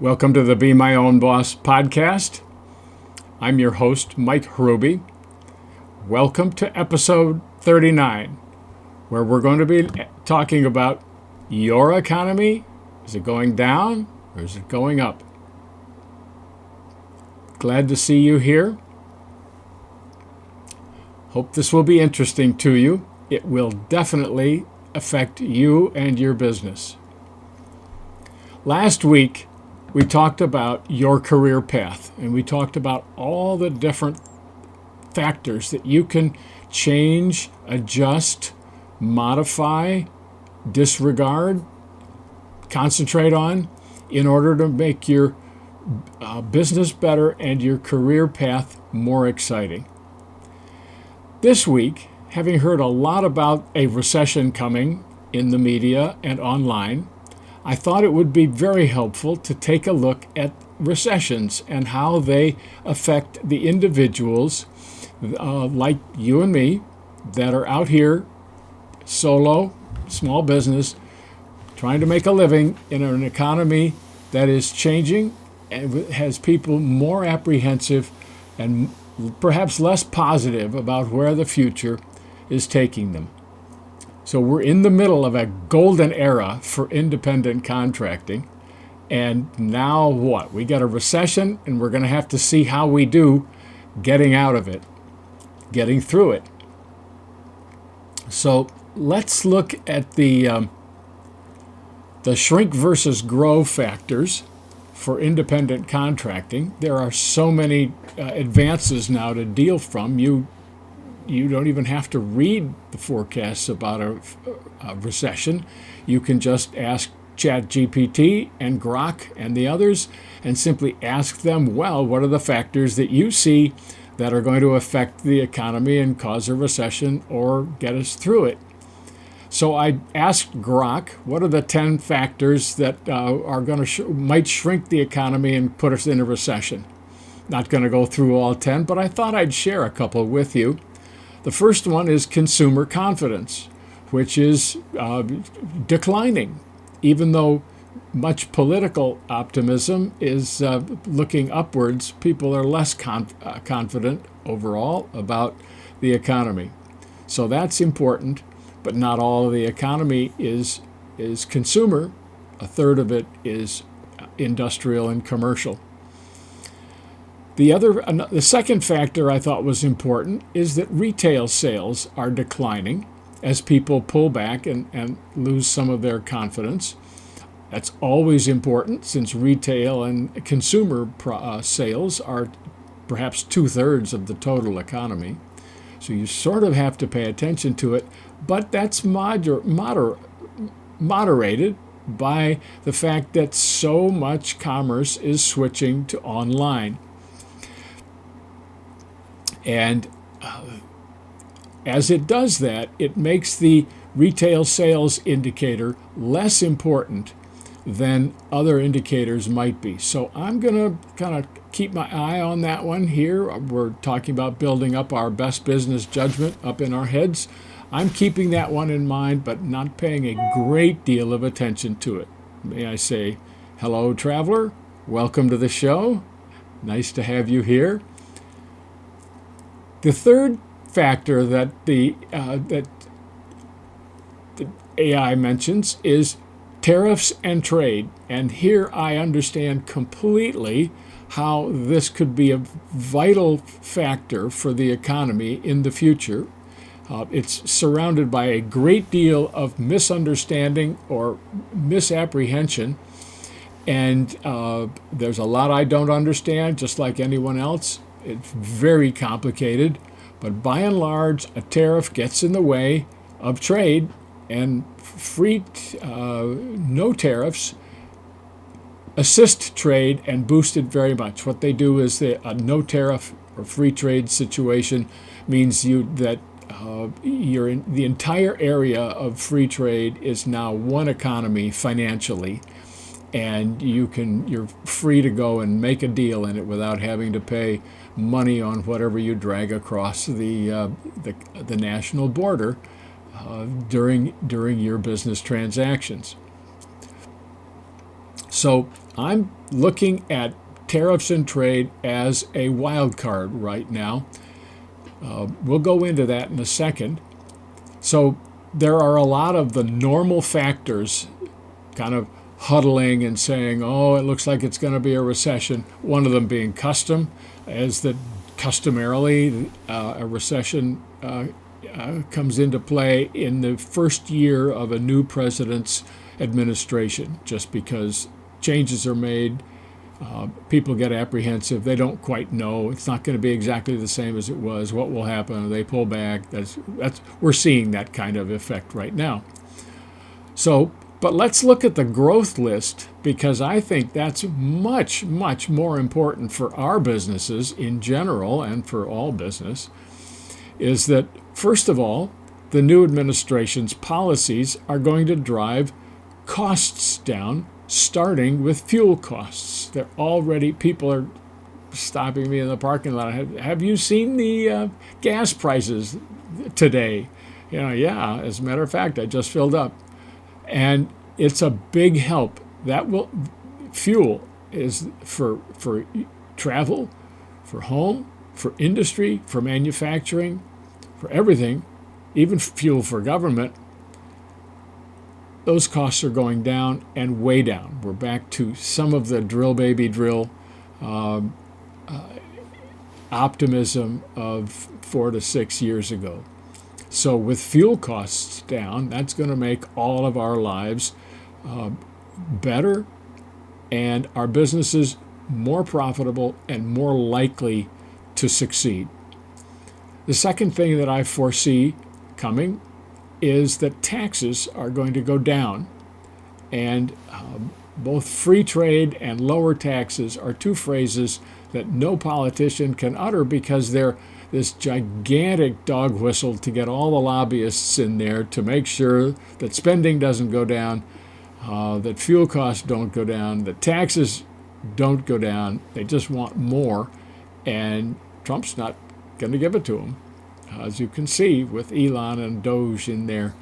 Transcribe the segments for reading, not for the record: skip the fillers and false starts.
Welcome to the Be My Own Boss podcast. I'm your host, Mike Hruby. Welcome to episode 39, where we're going to be talking about your economy. Is it going down or is it going up? Glad to see you here. Hope this will be interesting to you. It will definitely affect you and your business. Last week, we talked about your career path, and we talked about all the different factors that you can change, adjust, modify, disregard, concentrate on in order to make your business better and your career path more exciting. This week, having heard a lot about a recession coming in the media and online, I thought it would be very helpful to take a look at recessions and how they affect the individuals like you and me that are out here, solo, small business, trying to make a living in an economy that is changing and has people more apprehensive and perhaps less positive about where the future is taking them. So we're in the middle of a golden era for independent contracting. And now what? We got a recession, and we're going to have to see how we do getting out of it, getting through it. So let's look at the shrink versus grow factors for independent contracting. There are so many advances now to deal from. You don't even have to read the forecasts about a recession. You can just ask ChatGPT and Grok and the others and simply ask them, well, what are the factors that you see that are going to affect the economy and cause a recession or get us through it? So I asked Grok, what are the 10 factors that are going to might shrink the economy and put us in a recession? Not going to go through all 10, but I thought I'd share a couple with you. The first one is consumer confidence, which is declining, even though much political optimism is looking upwards. People are less confident overall about the economy. So that's important, but not all of the economy is consumer. A third of it is industrial and commercial. The second factor I thought was important is that retail sales are declining as people pull back and lose some of their confidence. That's always important since retail and consumer sales are perhaps 2/3 of the total economy. So you sort of have to pay attention to it, but that's moderated by the fact that so much commerce is switching to online. And as it does that, it makes the retail sales indicator less important than other indicators might be. So I'm going to kind of keep my eye on that one here. We're talking about building up our best business judgment up in our heads. I'm keeping that one in mind, but not paying a great deal of attention to it. May I say, hello, traveler. Welcome to the show. Nice to have you here. The third factor that the AI mentions is tariffs and trade. And here I understand completely how this could be a vital factor for the economy in the future. It's surrounded by a great deal of misunderstanding or misapprehension. And there's a lot I don't understand, just like anyone else. It's very complicated, but by and large, a tariff gets in the way of trade, and no tariffs assist trade and boost it very much. What they do is a no tariff or free trade situation means that the entire area of free trade is now one economy financially, and you're free to go and make a deal in it without having to pay money on whatever you drag across the national border during your business transactions. So I'm looking at tariffs and trade as a wild card right now. We'll go into that in a second. So there are a lot of the normal factors kind of huddling and saying, oh, it looks like it's going to be a recession. One of them being custom, as that customarily a recession comes into play in the first year of a new president's administration, just because changes are made. People get apprehensive. They don't quite know. It's not going to be exactly the same as it was. What will happen? They pull back. We're seeing that kind of effect right now. So, but let's look at the growth list, because I think that's much, much more important for our businesses in general and for all business, is that, first of all, the new administration's policies are going to drive costs down, starting with fuel costs. They're already, people are stopping me in the parking lot. Have you seen the gas prices today? Yeah, as a matter of fact, I just filled up. And it's a big help. Fuel is for travel, for home, for industry, for manufacturing, for everything, even fuel for government. Those costs are going down and way down. We're back to some of the drill baby drill optimism of 4 to 6 years ago. So with fuel costs down, that's going to make all of our lives better and our businesses more profitable and more likely to succeed. The second thing that I foresee coming is that taxes are going to go down. And both free trade and lower taxes are two phrases that no politician can utter, because they're this gigantic dog whistle to get all the lobbyists in there to make sure that spending doesn't go down, that fuel costs don't go down, that taxes don't go down. They just want more, and Trump's not going to give it to them. As you can see with Elon and Doge in there,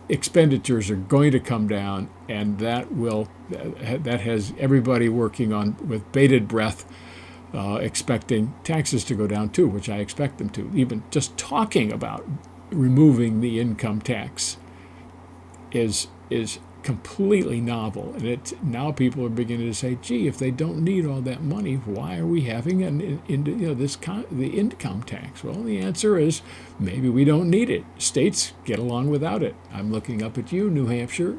expenditures are going to come down, and that has everybody working on with bated breath, expecting taxes to go down too, which I expect them to. Even just talking about removing the income tax is completely novel, and now people are beginning to say, "Gee, if they don't need all that money, why are we having the income tax?" Well, the answer is maybe we don't need it. States get along without it. I'm looking up at you, New Hampshire,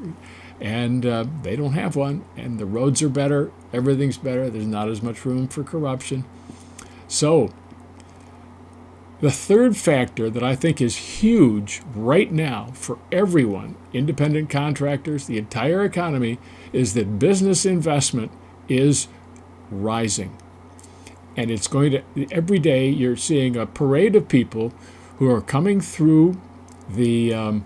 and they don't have one, and the roads are better, everything's better. There's not as much room for corruption. So the third factor that I think is huge right now for everyone, independent contractors, the entire economy, is that business investment is rising. And it's going to, every day you're seeing a parade of people who are coming through the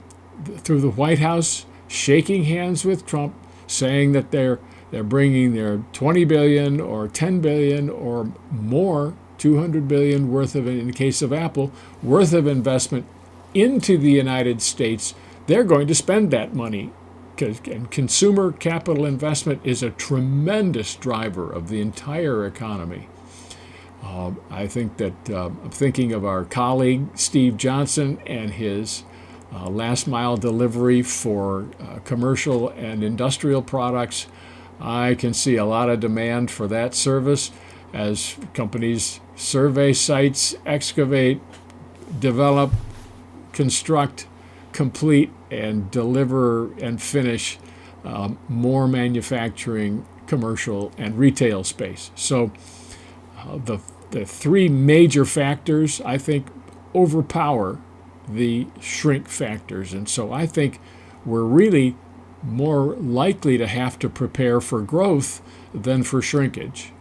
White House, shaking hands with Trump, saying that they're bringing their $20 billion or $10 billion or more, $200 billion worth of, in the case of Apple, worth of investment into the United States. They're going to spend that money, and consumer capital investment is a tremendous driver of the entire economy. I think that I'm thinking of our colleague Steve Johnson and his last mile delivery for commercial and industrial products. I can see a lot of demand for that service as companies survey sites, excavate, develop, construct, complete, and deliver and finish more manufacturing, commercial, and retail space. So the three major factors, I think, overpower the shrink factors. And so I think we're really more likely to have to prepare for growth than for shrinkage.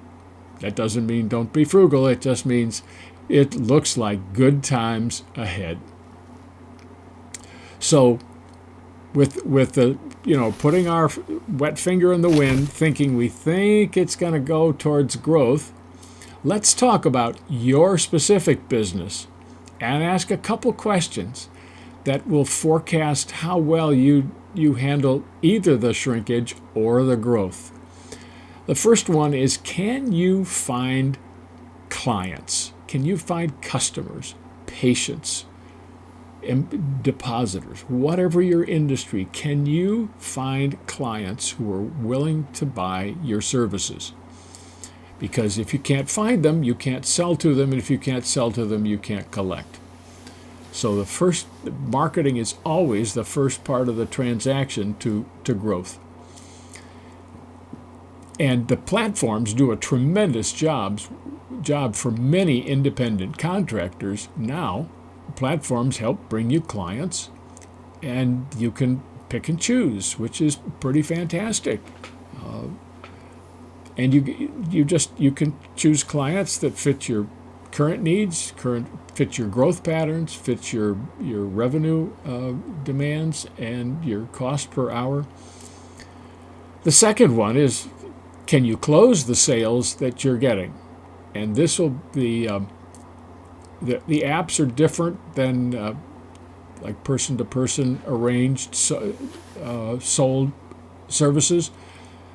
That doesn't mean don't be frugal. It just means it looks like good times ahead. So with the, putting our wet finger in the wind, thinking we think it's going to go towards growth, let's talk about your specific business and ask a couple questions that will forecast how well you you handle either the shrinkage or the growth. The first one is, can you find clients? Can you find customers, patients, depositors, whatever your industry? Can you find clients who are willing to buy your services? Because if you can't find them, you can't sell to them, and if you can't sell to them, you can't collect. So the first, marketing is always the first part of the transaction to growth. And the platforms do a tremendous job for many independent contractors. Now, platforms help bring you clients, and you can pick and choose, which is pretty fantastic. And you can choose clients that fit your current needs, fit your growth patterns, fit your revenue demands, and your cost per hour. The second one is, can you close the sales that you're getting? And this will be the apps are different than like person-to-person arranged sold services.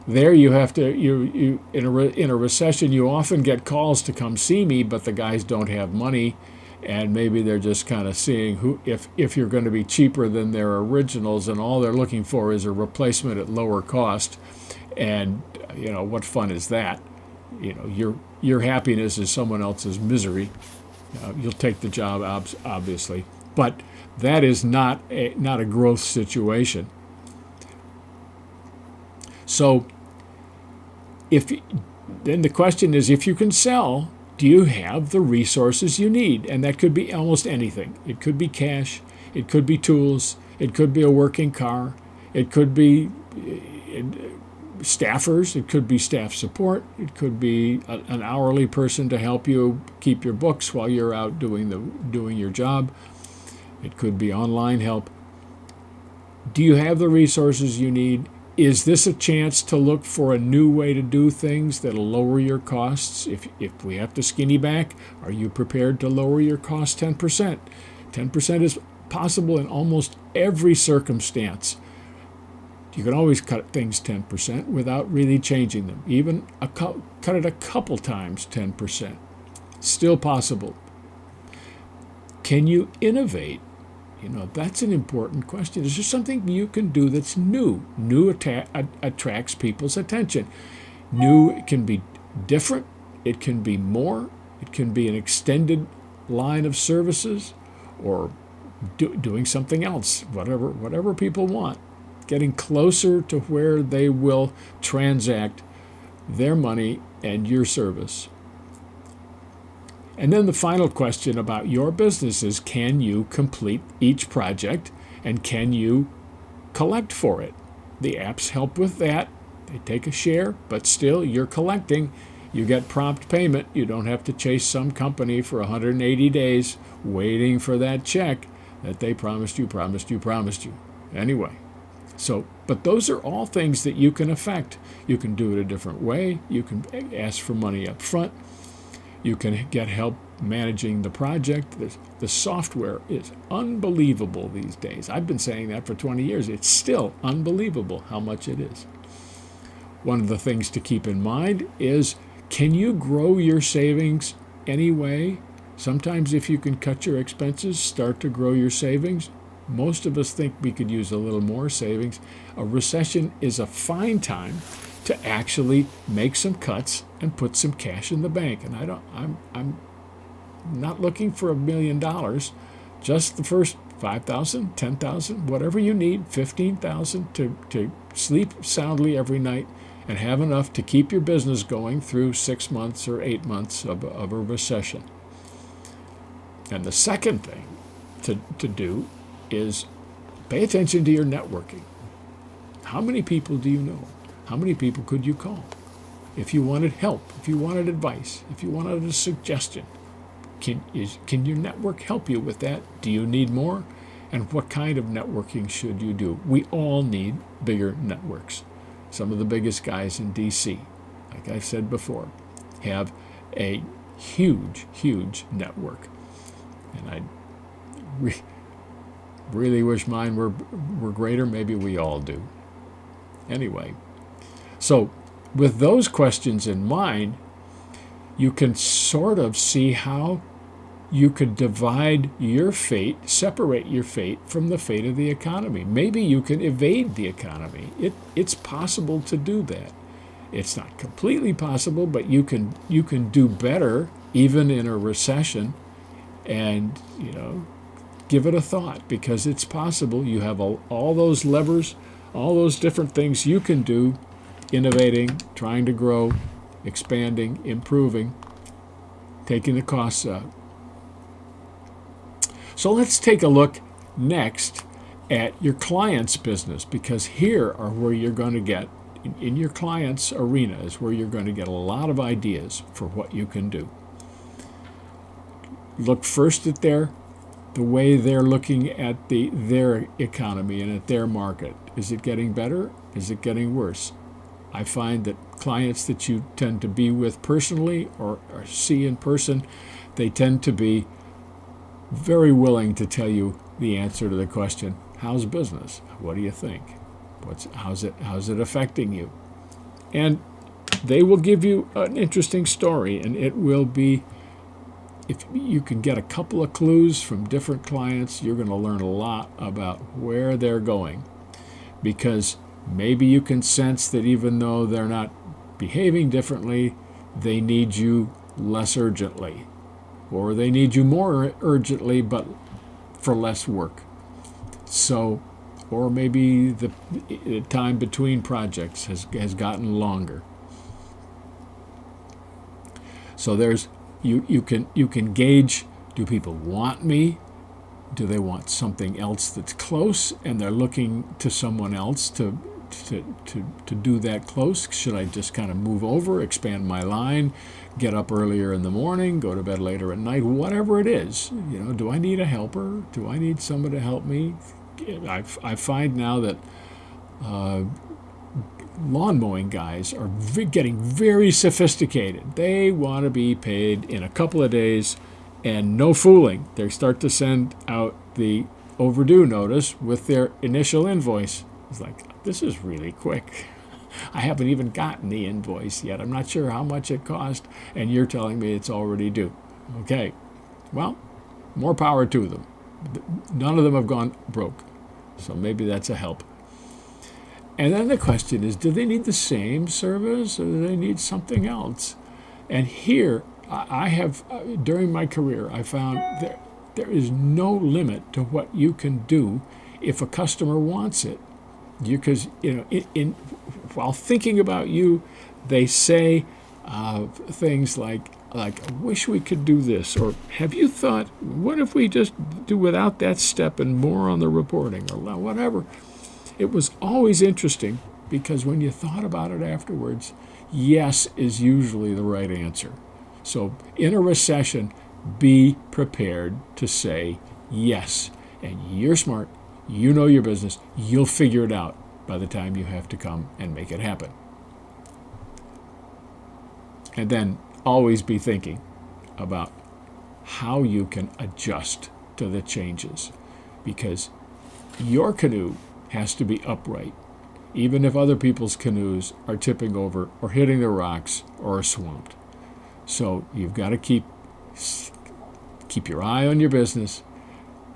There you have to you in a recession you often get calls to come see me, but the guys don't have money, and maybe they're just kind of seeing if you're going to be cheaper than their originals, and all they're looking for is a replacement at lower cost. And what fun is that? Your happiness is someone else's misery. You'll take the job, obviously, but that is not a growth situation. So then the question is, if you can sell, do you have the resources you need? And that could be almost anything. It could be cash, it could be tools, it could be a working car, it could be staffers, it could be staff support, it could be an hourly person to help you keep your books while you're out doing your job. It could be online help. Do you have the resources you need? Is this a chance to look for a new way to do things that'll lower your costs? If we have to skinny back, are you prepared to lower your costs 10%? 10% is possible in almost every circumstance. You can always cut things 10% without really changing them. Even cut it a couple times 10%. Still possible. Can you innovate? That's an important question. Is there something you can do that's new? New attracts people's attention. New can be different. It can be more. It can be an extended line of services, or doing something else. Whatever people want. Getting closer to where they will transact their money and your service. And then the final question about your business is, can you complete each project, and can you collect for it? The apps help with that. They take a share, but still you're collecting. You get prompt payment. You don't have to chase some company for 180 days waiting for that check that they promised you. Anyway, but those are all things that you can affect. You can do it a different way. You can ask for money up front. You can get help managing the project. The software is unbelievable these days. I've been saying that for 20 years. It's still unbelievable how much it is. One of the things to keep in mind is, can you grow your savings anyway? Sometimes if you can cut your expenses, start to grow your savings. Most of us think we could use a little more savings. A recession is a fine time to actually make some cuts and put some cash in the bank. And I'm not looking for $1 million, just the first 5,000, 10,000, whatever you need, 15,000 to sleep soundly every night and have enough to keep your business going through 6 months or 8 months of a recession. And the second thing to do is pay attention to your networking. How many people do you know? How many people could you call? If you wanted help, if you wanted advice, if you wanted a suggestion, can your network help you with that? Do you need more? And what kind of networking should you do? We all need bigger networks. Some of the biggest guys in D.C., like I said before, have a huge network. And Really wish mine were greater. Maybe we all do. Anyway, so with those questions in mind, you can sort of see how you could divide your fate, separate your fate from the fate of the economy. Maybe you can evade the economy. It's possible to do that. It's not completely possible, but you can do better even in a recession, and give it a thought, because it's possible. You have all those levers, all those different things you can do, innovating, trying to grow, expanding, improving, taking the costs out. So let's take a look next at your client's business, because here are where you're going to get, in your client's arena is where you're going to get a lot of ideas for what you can do. Look first at the way they're looking at their economy and at their market. Is it getting better? Is it getting worse? I find that clients that you tend to be with personally or see in person, they tend to be very willing to tell you the answer to the question, how's business? What do you think? How's it affecting you? And they will give you an interesting story, and it will be, if you can get a couple of clues from different clients, you're going to learn a lot about where they're going, because maybe you can sense that even though they're not behaving differently, they need you less urgently, or they need you more urgently but for less work. So, or maybe the time between projects has gotten longer. So you can gauge, do people want me? Do they want something else that's close and they're looking to someone else to do that close? Should I just kind of move over, expand my line, get up earlier in the morning, go to bed later at night, whatever it is? Do I need a helper? Do I need somebody to help me? I find now that lawn mowing guys are getting very sophisticated. They want to be paid in a couple of days, and no fooling. They start to send out the overdue notice with their initial invoice. It's like, this is really quick. I haven't even gotten the invoice yet. I'm not sure how much it cost, and you're telling me it's already due. Okay, well, more power to them. None of them have gone broke, so maybe that's a help. And then the question is, do they need the same service, or do they need something else? And here, I have, during my career, I found there is no limit to what you can do if a customer wants it. Because while thinking about you, they say things like, I wish we could do this, or have you thought, what if we just do without that step and more on the reporting, or whatever. It was always interesting, because when you thought about it afterwards, yes is usually the right answer. So in a recession, be prepared to say yes. And you're smart. You know your business. You'll figure it out by the time you have to come and make it happen. And then always be thinking about how you can adjust to the changes, because your canoe has to be upright, even if other people's canoes are tipping over or hitting the rocks or are swamped. So you've got to keep your eye on your business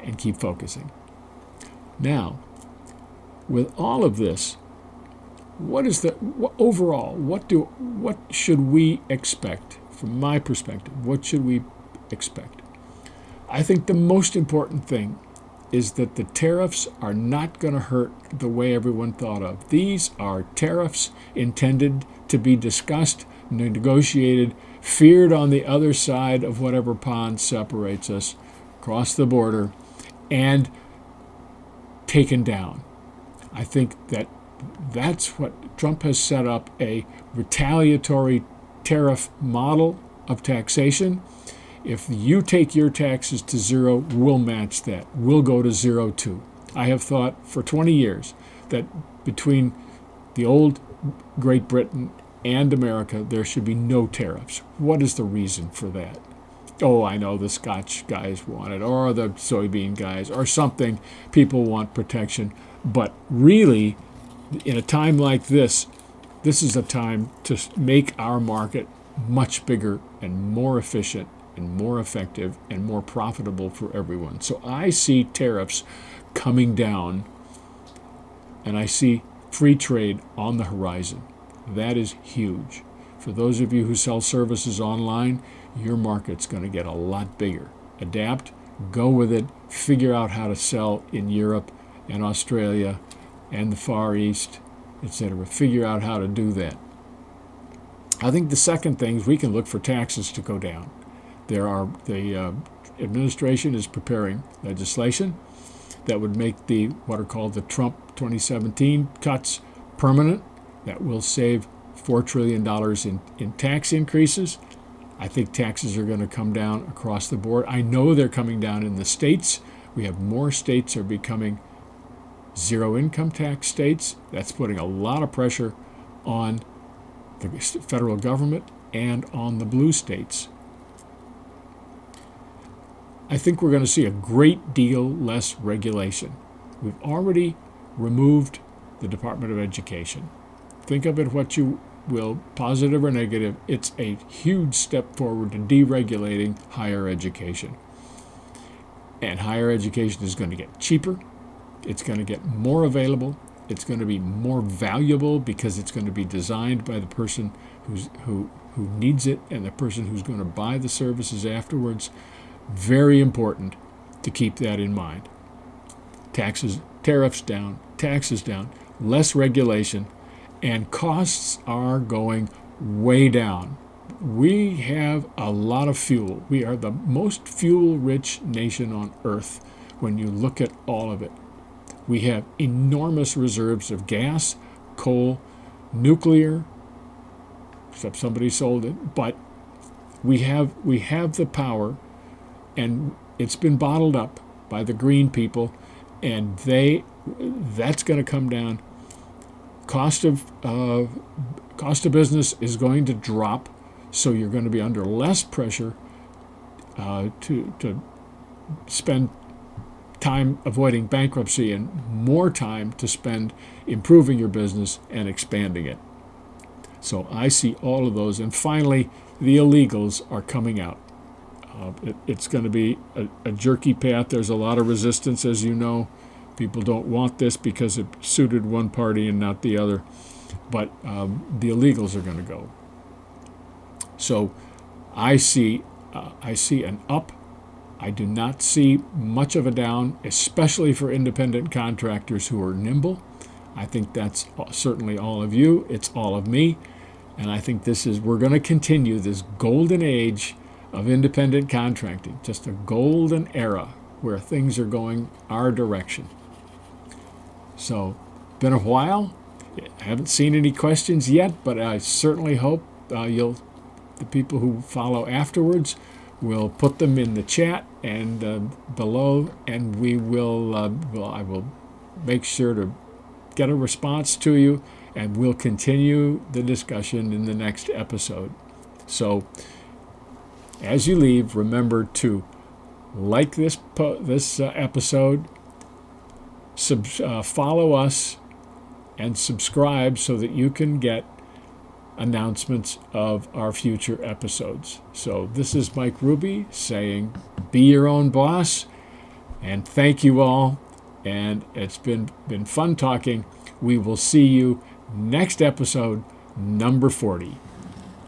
and keep focusing. Now, with all of this, what should we expect? From my perspective, what should we expect? I think the most important thing is that the tariffs are not going to hurt the way everyone thought of. These are tariffs intended to be discussed, negotiated, feared on the other side of whatever pond separates us, across the border, and taken down. I think that's what Trump has set up, a retaliatory tariff model of taxation. If you take your taxes to zero, we'll match that. We'll go to zero too. I have thought for 20 years that between the old Great Britain and America, there should be no tariffs. What is the reason for that? oh, I know the Scotch guys want it, or the soybean guys, or something. People want protection. But really, in a time like this is a time to make our market much bigger and more efficient and more effective and more profitable for everyone. So I see tariffs coming down, and I see free trade on the horizon. That is huge. For those of you who sell services online, your market's going to get a lot bigger. Adapt, go with it, figure out how to sell in Europe and Australia and the Far East, etc. Figure out how to do that. I think the second thing is we can look for taxes to go down. The administration is preparing legislation that would make what are called the Trump 2017 cuts permanent. That will save $4 trillion in tax increases. I think taxes are going to come down across the board. I know they're coming down in the states. We have more states are becoming zero income tax states. That's putting a lot of pressure on the federal government and on the blue states. I think we're going to see a great deal less regulation. We've already removed the Department of Education. Think of it what you will, positive or negative. It's a huge step forward to deregulating higher education. And higher education is going to get cheaper. It's going to get more available. It's going to be more valuable because it's going to be designed by the person who needs it and the person who's going to buy the services afterwards. Very important to keep that in mind. Taxes, tariffs down, taxes down, less regulation, and costs are going way down. We have a lot of fuel. We are the most fuel-rich nation on earth when you look at all of it. We have enormous reserves of gas, coal, nuclear, except somebody sold it, but we have the power, and it's been bottled up by the green people, and that's going to come down. Cost of business is going to drop, so you're going to be under less pressure to spend time avoiding bankruptcy and more time to spend improving your business and expanding it. So I see all of those. And finally, the illegals are coming out. It's going to be a jerky path. There's a lot of resistance, as you know. People don't want this because it suited one party and not the other. But the illegals are going to go. So I see an up. I do not see much of a down, especially for independent contractors who are nimble. I think that's certainly all of you. It's all of me. And I think we're going to continue this golden age of independent contracting, just a golden era where things are going our direction. So, been a while. I haven't seen any questions yet, but I certainly hope the people who follow afterwards will put them in the chat and below, and I will make sure to get a response to you, and we'll continue the discussion in the next episode. So, as you leave, remember to like this episode, follow us, and subscribe so that you can get announcements of our future episodes. So this is Mike Hruby saying, be your own boss, and thank you all. And it's been fun talking. We will see you next episode, number 40.